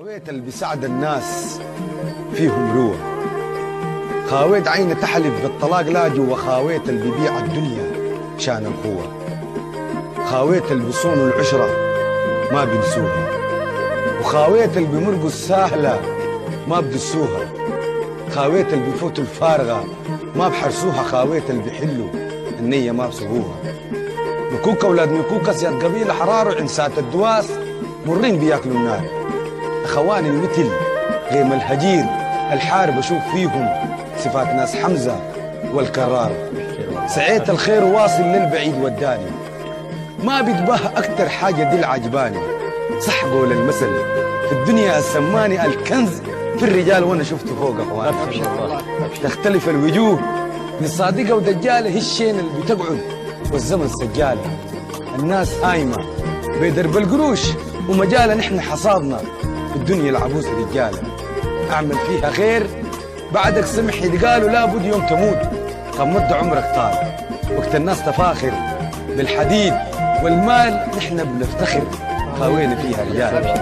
خاويت اللي بيساعد الناس فيهم روح، خاويت عينه تحلف بالطلاق لا جوا، خاويت اللي بيبيع الدنيا شان القوة، خاويت اللي بيصونوا العشرة ما بينسوها، وخاويت اللي بيمرقوا السهلة ما بدسوها، خاويت اللي بيفوتوا الفارغة ما بحرسوها، خاويت اللي بيحلوا النية ما بسووها. مكوكة ولاد مكوكة سياد قبيلة حرار وعنسات الدواس مرين بياكلوا النار، اخواني المثل غيم الهجير الحارب اشوف فيهم صفات ناس حمزة والكرار، سعيت الخير واصل للبعيد وداني، ما بيتباه اكتر حاجة دي العجباني، صح قول المثل في الدنيا السماني الكنز في الرجال وانا شفته فوق اخواني. تختلف الوجوه من صادقة ودجالة، هي الشين اللي بتقعد والزمن سجالة، الناس هايمة بيدرب القروش ومجالة، نحن حصادنا في الدنيا العبوس رجالة، أعمل فيها خير بعدك سمح يتقالوا لابد يوم تموت، طب مد عمرك طال وقت الناس تفاخر بالحديد والمال، نحن بنفتخر خاوينا فيها رجال.